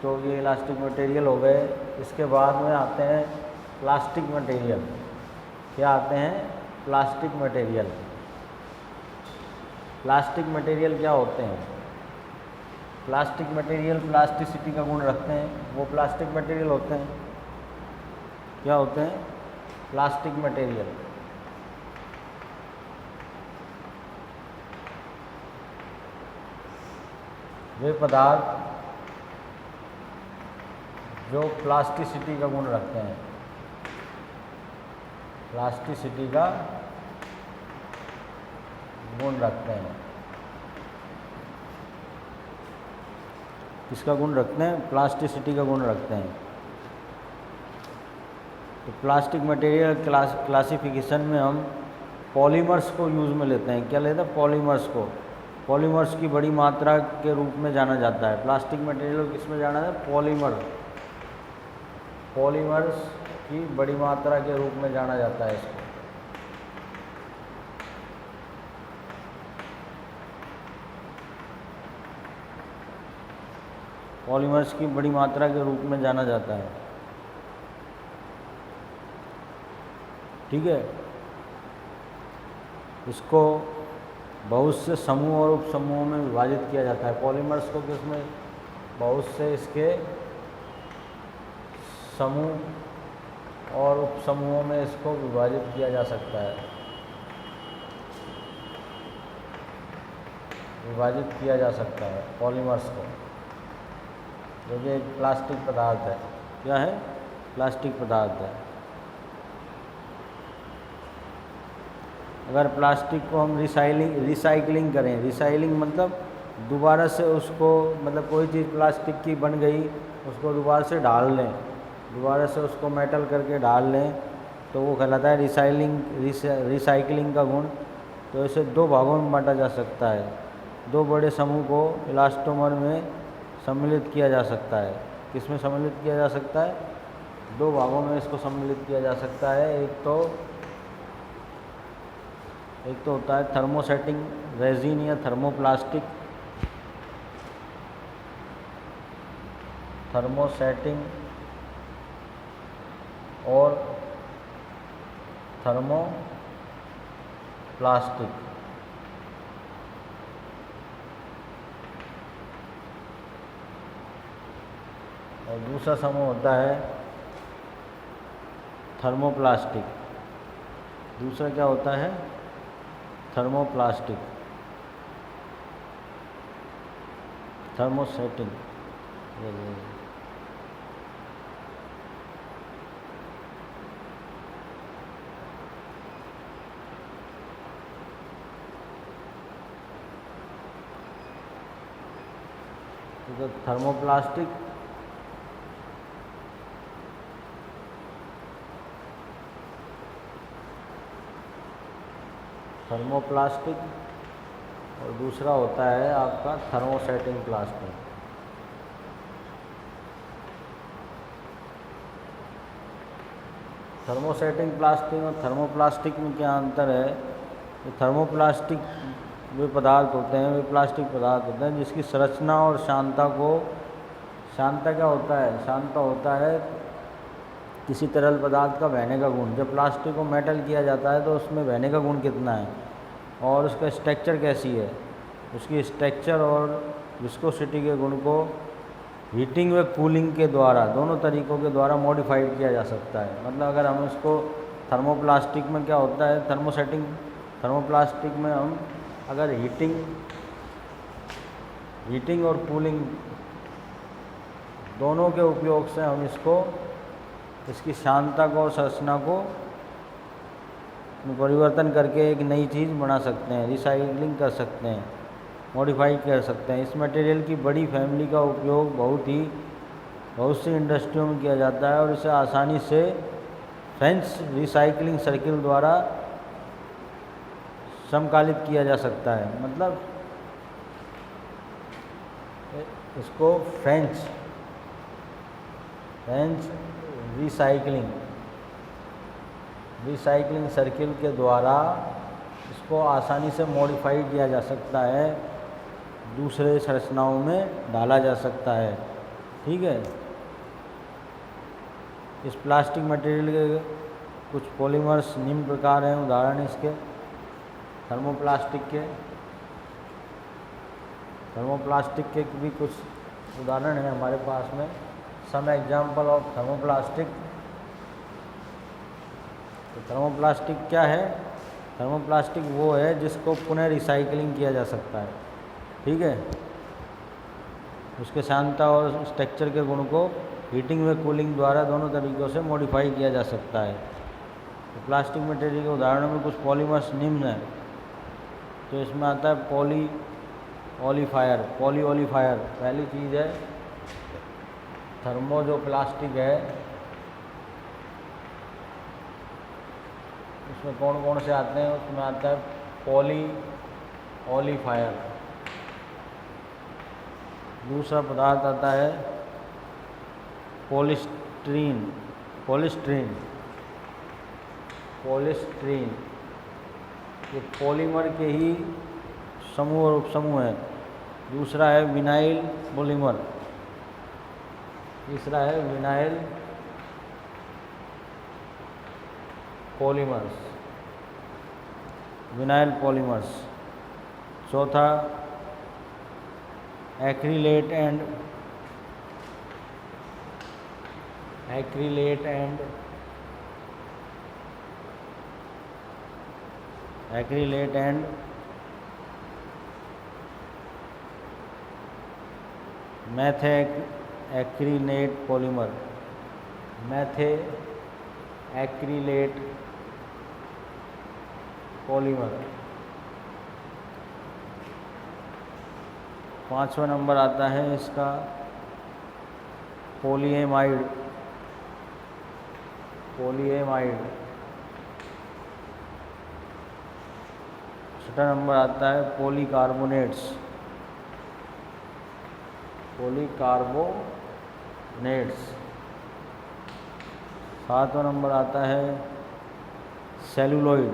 तो ये इलास्टिक मटेरियल हो गए। इसके बाद में आते हैं प्लास्टिक मटेरियल। क्या आते हैं? Plastic material. प्लास्टिक मटेरियल क्या होते हैं? प्लास्टिक मटेरियल प्लास्टिसिटी का गुण रखते हैं, वो प्लास्टिक मटेरियल होते हैं। क्या होते हैं? Plastic material. वे पदार्थ जो प्लास्टिसिटी का गुण रखते हैं। प्लास्टिसिटी का गुण रखते हैं। किसका गुण रखते हैं? प्लास्टिसिटी का गुण रखते हैं। तो प्लास्टिक मटेरियल क्लासिफिकेशन में हम पॉलीमर्स को यूज़ में लेते हैं। क्या लेते हैं? पॉलीमर्स को। पॉलीमर्स की बड़ी मात्रा के रूप में जाना जाता है। प्लास्टिक मटेरियल किस में जाना है? पॉलीमर। पॉलीमर्स की बड़ी मात्रा के रूप में जाना जाता है इसको। पॉलीमर्स की बड़ी मात्रा के रूप में जाना जाता है। ठीक है। इसको बहुत से समूह और उपसमूहों में विभाजित किया जाता है। पॉलीमर्स को किसमें? बहुत से इसके समूह और उपसमूहों में इसको विभाजित किया जा सकता है। विभाजित किया जा सकता है पॉलीमर्स को। जो कि एक प्लास्टिक पदार्थ है। क्या है? प्लास्टिक पदार्थ है। अगर प्लास्टिक को हम रिसाइकलिंग करें, रिसाइकलिंग मतलब दोबारा से उसको, मतलब कोई चीज़ प्लास्टिक की बन गई उसको दोबारा से ढाल लें, दोबारा से उसको मेटल करके ढाल लें, तो वो कहलाता है रिसाइकलिंग का गुण। तो इसे दो भागों में बांटा जा सकता है। दो बड़े समूह को इलास्टोमर में सम्मिलित किया जा सकता है। किस में सम्मिलित किया जा सकता है? दो भागों में इसको सम्मिलित किया जा सकता है। एक तो होता है थर्मोसेटिंग रेजिन या थर्मोप्लास्टिक, थर्मोसेटिंग और थर्मोप्लास्टिक। और दूसरा समूह होता है थर्मोप्लास्टिक। दूसरा क्या होता है? Thermoplastic, thermosetting. तो थर्मोप्लास्टिक और दूसरा होता है आपका थर्मोसेटिंग प्लास्टिक। थर्मोसेटिंग प्लास्टिक और थर्मोप्लास्टिक में क्या अंतर है? तो थर्मोप्लास्टिक वे पदार्थ होते हैं, वे प्लास्टिक पदार्थ होते हैं जिसकी संरचना और शांता क्या होता है? शांता होता है किसी तरल पदार्थ का बहने का गुण। जब प्लास्टिक को मेटल किया जाता है तो उसमें बहने का गुण कितना है और उसका स्ट्रक्चर कैसी है, उसकी स्ट्रक्चर और विस्कोसिटी के गुण को हीटिंग व कूलिंग के द्वारा, दोनों तरीक़ों के द्वारा मॉडिफाइड किया जा सकता है। मतलब अगर हम इसको थर्मोप्लास्टिक में क्या होता है, थर्मोप्लास्टिक में हम अगर हीटिंग और कूलिंग दोनों के उपयोग से हम इसकी शांता को और संरचना को परिवर्तन करके एक नई चीज़ बना सकते हैं, रिसाइकलिंग कर सकते हैं, मॉडिफाई कर सकते हैं। इस मटेरियल की बड़ी फैमिली का उपयोग बहुत सी इंडस्ट्रियों में किया जाता है और इसे आसानी से फ्रेंच रिसाइकलिंग सर्किल द्वारा समकालित किया जा सकता है। मतलब इसको फ्रेंच रिसाइकलिंग सर्किल के द्वारा इसको आसानी से मॉडिफाई किया जा सकता है, दूसरे संरचनाओं में डाला जा सकता है। ठीक है। इस प्लास्टिक मटेरियल के कुछ पॉलीमर्स निम्न प्रकार हैं, उदाहरण इसके थर्मोप्लास्टिक के भी कुछ उदाहरण हैं हमारे पास में। Some example of thermoplastic. तो थर्मोप्लास्टिक क्या है? थर्मोप्लास्टिक वो है जिसको पुनः रिसाइकलिंग किया जा सकता है। ठीक है। उसके शांता और स्ट्रक्चर के गुण को हीटिंग व कूलिंग द्वारा दोनों तरीक़ों से मॉडिफाई किया जा सकता है। तो प्लास्टिक मटेरियल के उदाहरणों में कुछ पॉलीमर्स निम्न हैं। तो इसमें आता है पॉलीओलिफायर। पहली चीज़ है जो प्लास्टिक है उसमें कौन कौन से आते हैं? उसमें आता है पॉलीओलिफायर। दूसरा पदार्थ आता है पॉलिस्ट्रीन। ये पॉलीमर के ही समूह और उपसमूह है। दूसरा है विनाइल पॉलीमर। तीसरा है विनाइल पॉलीमर्स। चौथा acrylate and acrylate polymer, methacrylate polymer. 5वां नंबर आता है इसका पोलीएमाइड, पोलीएमाइड। 6वां नंबर आता है पॉलीकार्बोनेट्स, पॉलीकार्बोनेट्स। 7वां नंबर आता है सेलुलोइड,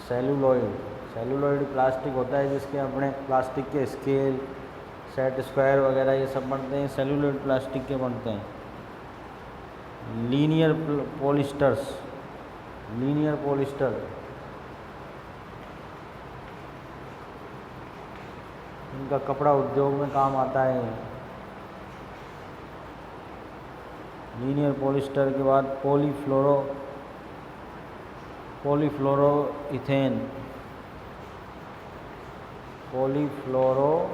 सेलुलोइड। सेलुलोइड प्लास्टिक होता है जिसके अपने प्लास्टिक के स्केल, सेट स्क्वायर वगैरह ये सब बनते हैं, सेलुलोइड प्लास्टिक के बनते हैं। लीनियर पॉलिस्टर्स, लीनियर पॉलिस्टर, इनका कपड़ा उद्योग में काम आता है। लीनियर पॉलिस्टर के बाद polyfluoroethene, polyfluoroethene.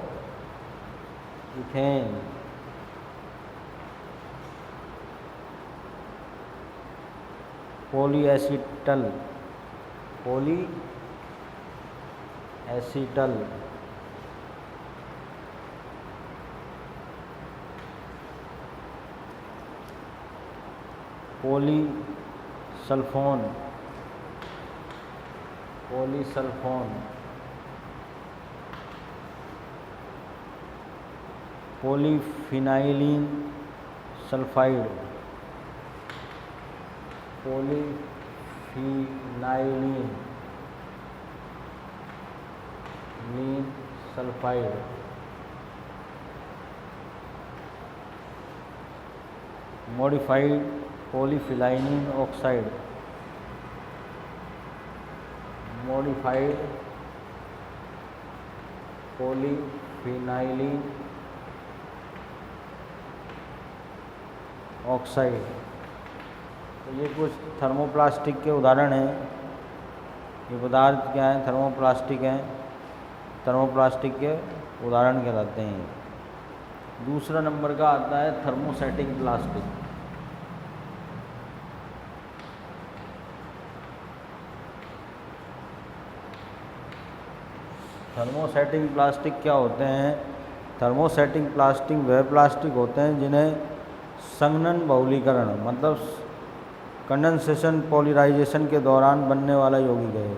Polyacetal, polyacetal. Polysulphone, polysulphone. Polyphenylene sulphide, polyphenylene sulphide. Modified polyphenylene oxide, modified polyphenylene oxide. तो ये कुछ थर्मोप्लास्टिक के उदाहरण हैं। ये पदार्थ क्या हैं? थर्मोप्लास्टिक हैं, थर्मोप्लास्टिक के उदाहरण कहलाते हैं। दूसरा नंबर का आता है थर्मोसेटिंग प्लास्टिक। थर्मोसेटिंग प्लास्टिक क्या होते हैं? थर्मोसेटिंग प्लास्टिक वह प्लास्टिक होते हैं जिन्हें संघनन बहुलीकरण मतलब कंडेंसेशन पॉलिमराइजेशन के दौरान बनने वाला यौगिक है।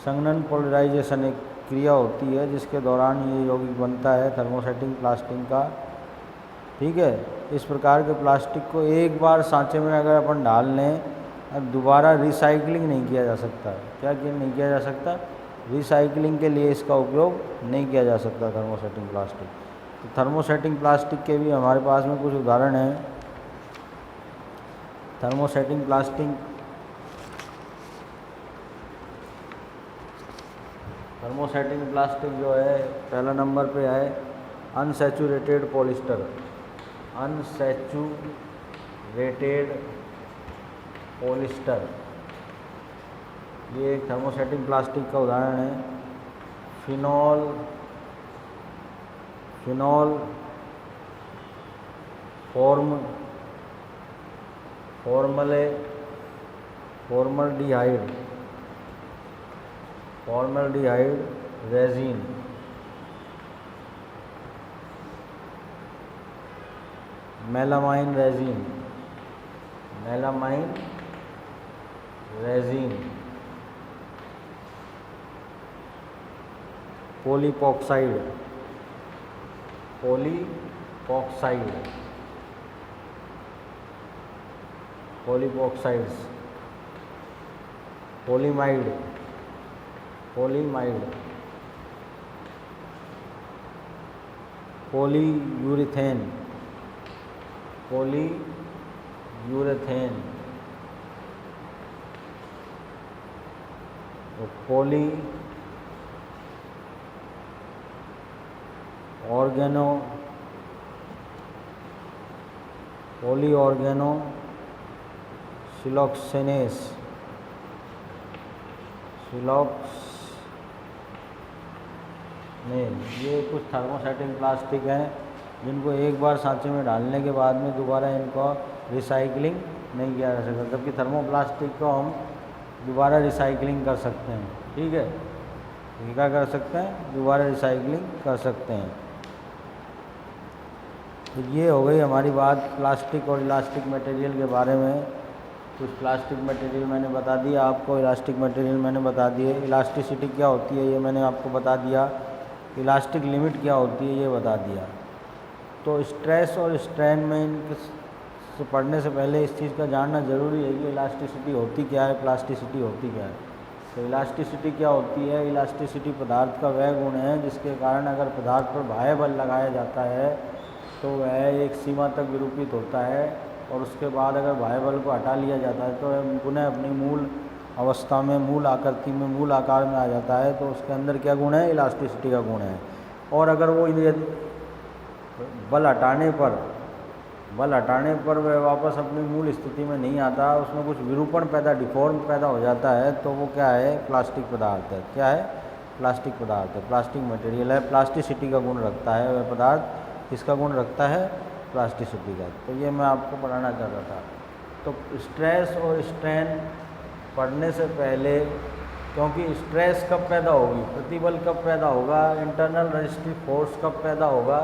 संघनन पॉलिमराइजेशन एक क्रिया होती है जिसके दौरान ये यौगिक बनता है थर्मोसेटिंग प्लास्टिक का। ठीक है, इस प्रकार के प्लास्टिक को एक बार सांचे में अगर अपन डाल लें, अब दोबारा रिसाइकलिंग नहीं किया जा सकता। क्या नहीं किया जा सकता? रिसाइकलिंग के लिए इसका उपयोग नहीं किया जा सकता थर्मोसेटिंग प्लास्टिक। तो थर्मोसेटिंग प्लास्टिक के भी हमारे पास में कुछ उदाहरण हैं। थर्मोसेटिंग प्लास्टिक, थर्मोसेटिंग प्लास्टिक जो है पहला नंबर पे है अनसैचुरेटेड पॉलिस्टर, अनसैचुरेटेड पॉलिस्टर। ये एक थर्मोसेटिंग प्लास्टिक का उदाहरण है। Phenol formaldehyde resin, melamine resin, polyepoxide, polyepoxides, polyamide, polyurethane, poly organo siloxanes, ये कुछ थर्मोसेटिंग प्लास्टिक हैं जिनको एक बार सांचे में डालने के बाद में दोबारा इनको रिसाइकलिंग नहीं किया जा सकता, जबकि थर्मोप्लास्टिक को हम दोबारा रिसाइकलिंग कर सकते हैं। ठीक है, ये क्या कर सकते हैं, दोबारा रिसाइकलिंग कर सकते हैं। तो ये हो गई हमारी बात प्लास्टिक और इलास्टिक मटेरियल के बारे में। कुछ प्लास्टिक मटेरियल मैंने बता दिया आपको, इलास्टिक मटेरियल मैंने बता दिए। इलास्टिसिटी क्या होती है ये मैंने आपको बता दिया, इलास्टिक लिमिट क्या होती है ये बता दिया। तो स्ट्रेस और स्ट्रेन में इनके से पढ़ने से पहले इस चीज़ का जानना ज़रूरी है कि इलास्टिसिटी होती क्या है, प्लास्टिसिटी होती क्या है। तो इलास्टिसिटी क्या होती है, इलास्टिसिटी पदार्थ का वह गुण है जिसके कारण अगर पदार्थ पर बाह्य बल लगाया जाता है तो वह एक सीमा तक विरूपित होता है, और उसके बाद अगर बाह्य बल को हटा लिया जाता है तो वह पुनः अपनी मूल अवस्था में, मूल आकृति में, मूल आकार में आ जाता है। तो उसके अंदर क्या गुण है, इलास्टिसिटी का गुण है। और अगर वो बल हटाने पर वह वापस अपनी मूल स्थिति में नहीं आता, उसमें कुछ विरूपण पैदा, डिफॉर्म पैदा हो जाता है, तो वो क्या है, प्लास्टिक पदार्थ है। क्या है, प्लास्टिक पदार्थ है, प्लास्टिक मटेरियल है। प्लास्टिसिटी का गुण रखता है वह पदार्थ, इसका गुण रखता है प्लास्टिसिटी का। तो ये मैं आपको पढ़ाना चाह रहा था। तो स्ट्रेस और स्ट्रेन पढ़ने से पहले, क्योंकि स्ट्रेस कब पैदा होगी, प्रतिबल कब पैदा होगा, इंटरनल रेजिस्टिव फोर्स कब पैदा होगा,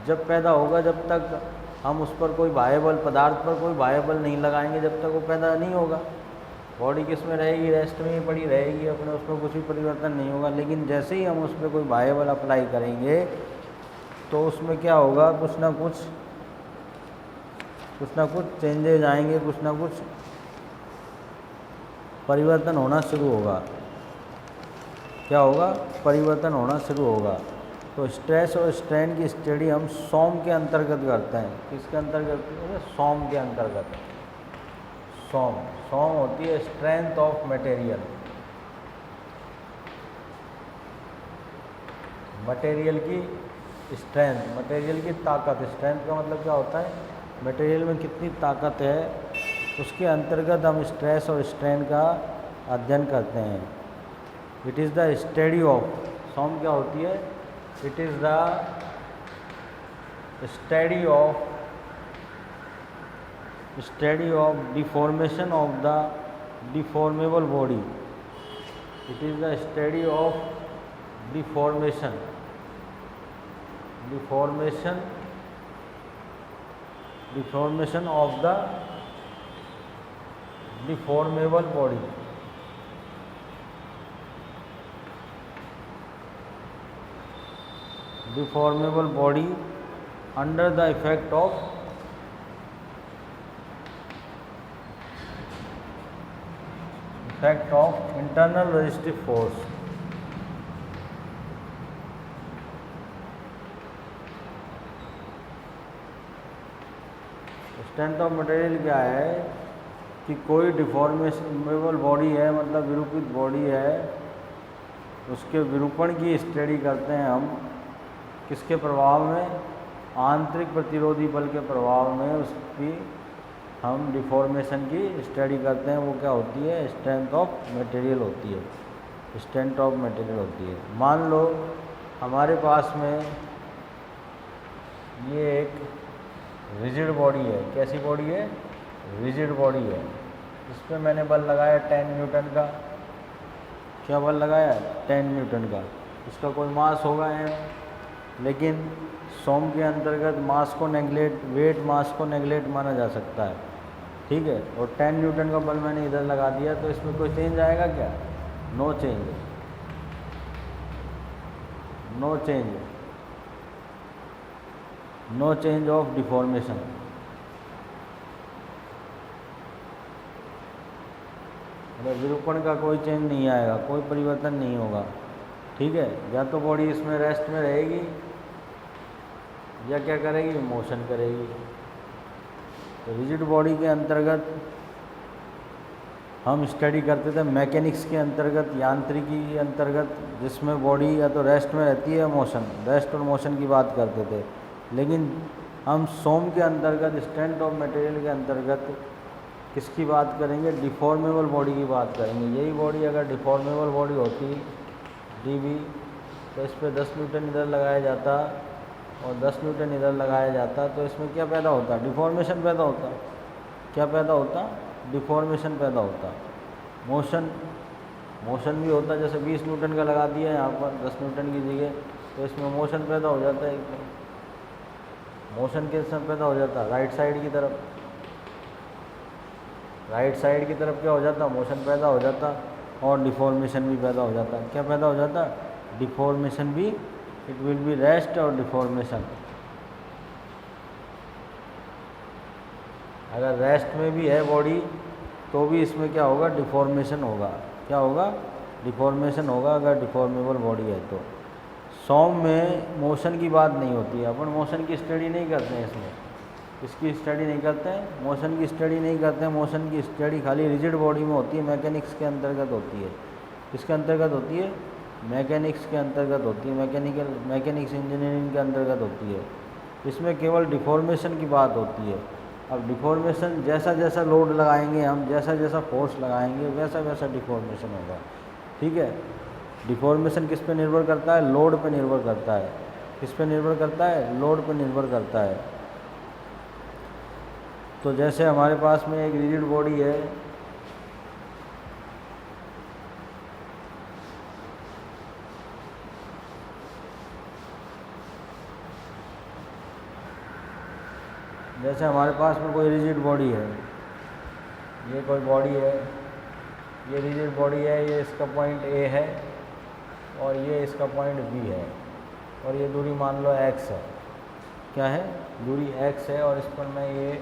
जब पैदा होगा जब तक हम उस पर कोई बाह्य बल, पदार्थ पर कोई बाह्य बल नहीं लगाएंगे जब तक वो पैदा नहीं होगा। बॉडी किस में रहेगी, रेस्ट में ही पड़ी रहेगी अपने, उसमें कुछ भी परिवर्तन नहीं होगा। लेकिन जैसे ही हम उस पर कोई बाह्य बल अप्लाई करेंगे तो उसमें क्या होगा, कुछ ना कुछ चेंजेज आएंगे, कुछ ना कुछ परिवर्तन होना शुरू होगा। क्या होगा, परिवर्तन होना शुरू होगा। तो स्ट्रेस और स्ट्रेन की स्टडी हम सॉम के अंतर्गत करते हैं। किसके अंतर्गत, सॉम के अंतर्गत। सॉम होती है स्ट्रेंथ ऑफ मटेरियल, मटेरियल की स्ट्रेंथ, मटेरियल की ताकत। स्ट्रेंथ का मतलब क्या होता है, मटेरियल में कितनी ताकत है, उसके अंतर्गत हम स्ट्रेस और स्ट्रेन का अध्ययन करते हैं। It is the study of, some क्या होती है, it is the study of deformation of the deformable body. It is the study of deformation of the deformable body. Deformable body under the effect of internal resistive force. Strength of material क्या है कि कोई deformable body है, मतलब विरूपित body है, उसके विरूपण की स्टडी करते हैं हम। किसके प्रभाव में, आंतरिक प्रतिरोधी बल के प्रभाव में उसकी हम डिफॉर्मेशन की स्टडी करते हैं। वो क्या होती है, स्ट्रेंथ ऑफ मटेरियल होती है, स्ट्रेंथ ऑफ मटेरियल होती है। मान लो हमारे पास में ये एक रिजिड बॉडी है। कैसी बॉडी है, रिजिड बॉडी है। इस पर मैंने बल लगाया 10 न्यूटन का। क्या बल लगाया, 10 न्यूटन का। इसका कोई मास होगा m, लेकिन सॉम के अंतर्गत मास को नेगलेक्ट, वेट मास को नेगलेक्ट माना जा सकता है। ठीक है, और 10 न्यूटन का बल मैंने इधर लगा दिया, तो इसमें कोई चेंज आएगा क्या, no change, no change, no change of deformation. मतलब विरूपण का कोई चेंज नहीं आएगा, कोई परिवर्तन नहीं होगा। ठीक है, या तो बॉडी इसमें रेस्ट में रहेगी या क्या करेगी, मोशन करेगी। तो रिजिड बॉडी के अंतर्गत हम स्टडी करते थे मैकेनिक्स के अंतर्गत, यांत्रिकी के अंतर्गत, जिसमें बॉडी या तो रेस्ट में रहती है, मोशन, रेस्ट और मोशन की बात करते थे। लेकिन हम सॉम के अंतर्गत, स्ट्रेंथ ऑफ मटेरियल के अंतर्गत किसकी बात करेंगे, डिफॉर्मेबल बॉडी की बात करेंगे। यही बॉडी अगर डिफॉर्मेबल बॉडी होती, डीबी, तो इस पर 10 न्यूटन इधर लगाया जाता और 10 न्यूटन इधर लगाया जाता तो इसमें क्या पैदा होता, डिफॉर्मेशन पैदा होता। क्या पैदा होता, डिफॉर्मेशन पैदा होता। मोशन भी होता, जैसे 20 न्यूटन का लगा दिया यहाँ पर 10 न्यूटन की जगह, तो इसमें मोशन पैदा हो जाता है एकदम। मोशन किस समय पैदा हो जाता, राइट साइड की तरफ। राइट साइड की तरफ क्या हो जाता, मोशन पैदा हो जाता और डिफॉर्मेशन भी पैदा हो जाता। क्या पैदा हो जाता, डिफॉर्मेशन भी। इट विल बी रेस्ट और डिफॉर्मेशन। अगर रेस्ट में भी है बॉडी तो भी इसमें क्या होगा, डिफॉर्मेशन होगा। क्या होगा, डिफॉर्मेशन होगा अगर डिफॉर्मेबल बॉडी है तो। सॉम में मोशन की बात नहीं होती है, अपन मोशन की स्टडी नहीं करते हैं इसमें। इसकी स्टडी नहीं करते हैं, मोशन की स्टडी नहीं करते हैं। मोशन की स्टडी खाली रिजिड बॉडी में होती है, मैकेनिक्स के अंतर्गत होती है। किसके अंतर्गत होती है, मैकेनिक्स के अंतर्गत होती है, मैकेनिक्स इंजीनियरिंग के अंतर्गत होती है। इसमें केवल डिफॉर्मेशन की बात होती है। अब डिफॉर्मेशन जैसा जैसा लोड लगाएंगे हम, जैसा जैसा फोर्स लगाएंगे, वैसा वैसा डिफॉर्मेशन होगा। ठीक है, डिफॉर्मेशन किस पे निर्भर करता है, लोड पे निर्भर करता है। किस पे निर्भर करता है, लोड पे निर्भर करता है। तो जैसे हमारे पास में एक रिजिड बॉडी है, जैसे हमारे पास में कोई रिजिड बॉडी है, ये कोई बॉडी है, ये रिजिड बॉडी है, ये इसका पॉइंट ए है और ये इसका पॉइंट बी है और ये दूरी मान लो x है। क्या है, दूरी x है और इस पर मैं ये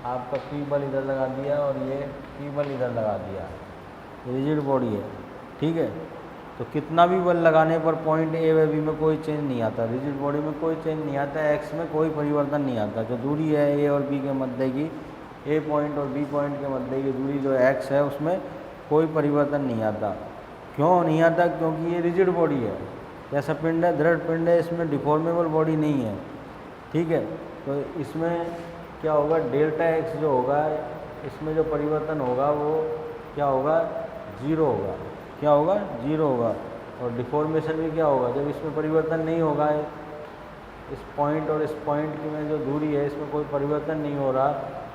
आपका P बल इधर लगा दिया और ये P बल इधर लगा दिया। रिजिड बॉडी है, ठीक है। तो कितना भी बल लगाने पर पॉइंट ए व बी में कोई चेंज नहीं आता। रिजिड बॉडी में कोई चेंज नहीं आता, एक्स में कोई परिवर्तन नहीं आता। जो दूरी है ए और बी के मध्य की, ए पॉइंट और बी पॉइंट के मध्य की दूरी जो एक्स है, उसमें कोई परिवर्तन नहीं आता। क्यों नहीं आता, क्योंकि ये रिजिड बॉडी है। जैसा पिंड है, दृढ़ पिंड है, इसमें डिफॉर्मेबल बॉडी नहीं है। ठीक है, तो इसमें क्या होगा, डेल्टा एक्स जो होगा, इसमें जो परिवर्तन होगा वो क्या होगा, जीरो होगा। क्या होगा, जीरो होगा। और डिफॉर्मेशन भी क्या होगा, जब इसमें परिवर्तन नहीं होगा, इस पॉइंट और इस पॉइंट की में जो दूरी है, इसमें कोई परिवर्तन नहीं हो रहा,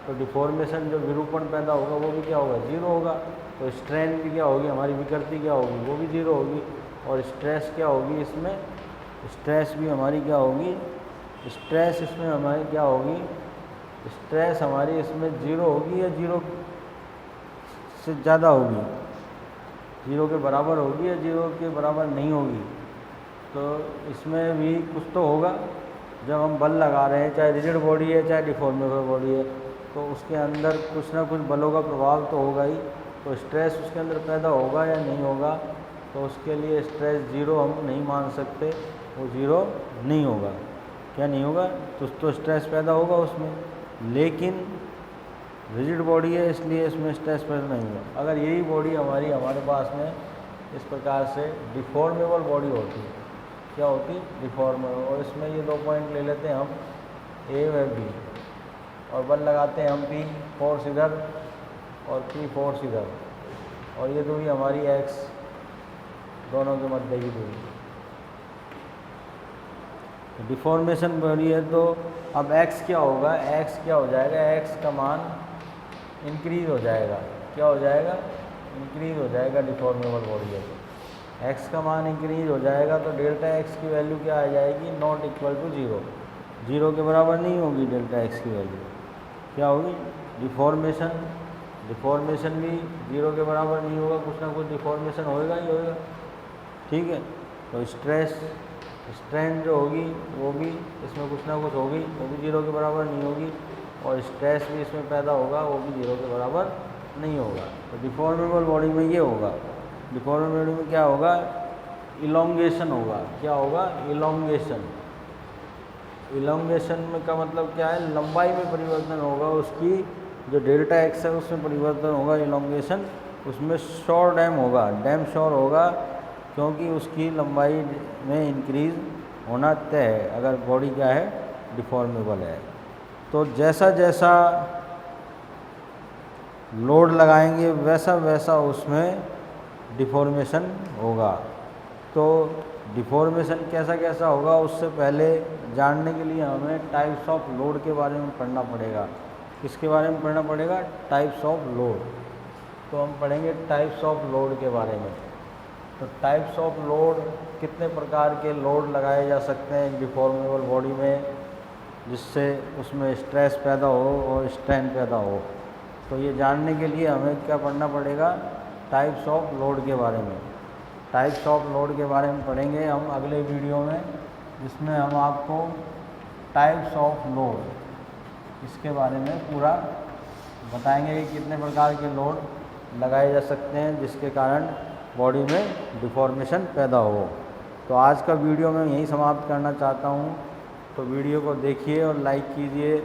तो डिफॉर्मेशन जो विरूपण पैदा होगा वो भी क्या होगा, जीरो होगा। तो स्ट्रेन भी क्या होगी, हमारी विकृति क्या होगी, वो भी जीरो होगी। और स्ट्रेस क्या होगी, इसमें स्ट्रेस भी हमारी क्या होगी, स्ट्रेस इसमें हमारी क्या होगी, स्ट्रेस हमारी इसमें जीरो होगी या जीरो से ज़्यादा होगी, जीरो के बराबर होगी या जीरो के बराबर नहीं होगी। तो इसमें भी कुछ तो होगा। जब हम बल लगा रहे हैं, चाहे रिजिड बॉडी है चाहे डिफॉर्मेबल बॉडी है, तो उसके अंदर कुछ ना कुछ बलों का प्रभाव तो होगा ही। तो स्ट्रेस उसके अंदर पैदा होगा या नहीं होगा, तो उसके लिए स्ट्रेस जीरो हम नहीं मान सकते, वो जीरो नहीं होगा। क्या नहीं होगा, तो स्ट्रेस पैदा होगा उसमें, लेकिन रिजिड बॉडी है इसलिए इसमें स्ट्रेस पैदा नहीं होगा। अगर यही बॉडी हमारे पास में इस प्रकार से डिफॉर्मेबल बॉडी होती, क्या होती, डिफॉर्मेबल, और इसमें ये दो पॉइंट ले लेते हैं हम, ए व बी, और बल लगाते हैं हम P फोर्स इधर और P फोर्स इधर, और ये दूरी हमारी x, दोनों के मध्य की दूरी। डिफॉर्मेशन बॉडी है तो अब x क्या होगा, x क्या हो जाएगा, x का मान इंक्रीज हो जाएगा। क्या हो जाएगा, इंक्रीज हो जाएगा। डिफॉर्मेबल बॉडी है तो x का मान इंक्रीज हो जाएगा, तो डेल्टा x की वैल्यू क्या आ जाएगी, not equal to zero, zero के बराबर नहीं होगी डेल्टा x की वैल्यू। क्या होगी, डिफॉर्मेशन भी जीरो के बराबर नहीं होगा, कुछ ना कुछ डिफॉर्मेशन होएगा ही होएगा। ठीक है, तो स्ट्रेन जो होगी वो भी इसमें कुछ ना कुछ होगी, वो भी जीरो के बराबर नहीं होगी, और स्ट्रेस भी इसमें पैदा होगा, वो भी जीरो के बराबर नहीं होगा। तो डिफॉर्मेबल बॉडी में ये होगा, डिफॉर्मेबल बॉडी में क्या होगा, इलोंगेशन होगा। क्या होगा, इलोंगेशन। इलोंगेशन में का मतलब क्या है, लंबाई में परिवर्तन होगा, उसकी जो डेल्टा एक्स है उसमें परिवर्तन होगा, इलोंगेशन। उसमें श्योर डैम होगा, डैम श्योर होगा, क्योंकि उसकी लंबाई में इंक्रीज होना तय है अगर बॉडी क्या है, डिफॉर्मेबल है। तो जैसा जैसा लोड लगाएंगे वैसा वैसा उसमें डिफॉर्मेशन होगा। तो डिफॉर्मेशन कैसा कैसा होगा उससे पहले जानने के लिए हमें टाइप्स ऑफ लोड के बारे में पढ़ना पड़ेगा। किसके बारे में पढ़ना पड़ेगा? Types of load. तो हम पढ़ेंगे टाइप्स ऑफ लोड के बारे में। तो टाइप्स ऑफ लोड, कितने प्रकार के लोड लगाए जा सकते हैं डिफॉर्मेबल बॉडी में जिससे उसमें स्ट्रेस पैदा हो और स्ट्रेन पैदा हो। तो ये जानने के लिए हमें क्या पढ़ना पड़ेगा? टाइप्स ऑफ लोड के बारे में। टाइप्स ऑफ लोड के बारे में पढ़ेंगे हम अगले वीडियो में, जिसमें हम आपको टाइप्स ऑफ लोड इसके बारे में पूरा बताएंगे कि कितने प्रकार के लोड लगाए जा सकते हैं जिसके कारण बॉडी में डिफॉर्मेशन पैदा हो। तो आज का वीडियो मैं यहीं समाप्त करना चाहता हूँ। तो वीडियो को देखिए और लाइक कीजिए,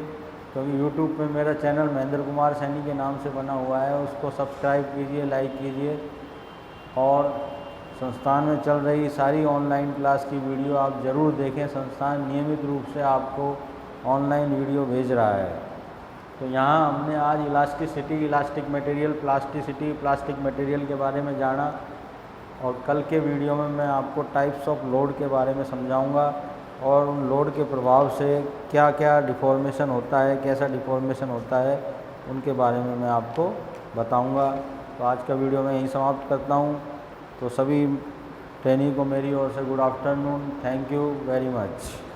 क्योंकि यूट्यूब पे मेरा चैनल महेंद्र कुमार सैनी के नाम से बना हुआ है, उसको सब्सक्राइब कीजिए, लाइक कीजिए। और संस्थान में चल रही सारी ऑनलाइन क्लास की वीडियो आप ज़रूर देखें। संस्थान नियमित रूप से आपको ऑनलाइन वीडियो भेज रहा है। तो यहाँ हमने आज elasticity, elastic material, plasticity, plastic material के बारे में जाना। और कल के वीडियो में मैं आपको टाइप्स ऑफ लोड के बारे में समझाऊंगा और उन लोड के प्रभाव से क्या क्या डिफॉर्मेशन होता है, कैसा डिफॉर्मेशन होता है, उनके बारे में मैं आपको बताऊंगा। तो आज का वीडियो मैं यहीं समाप्त करता हूँ। तो सभी ट्रेनी को मेरी ओर से good afternoon. Thank you very much.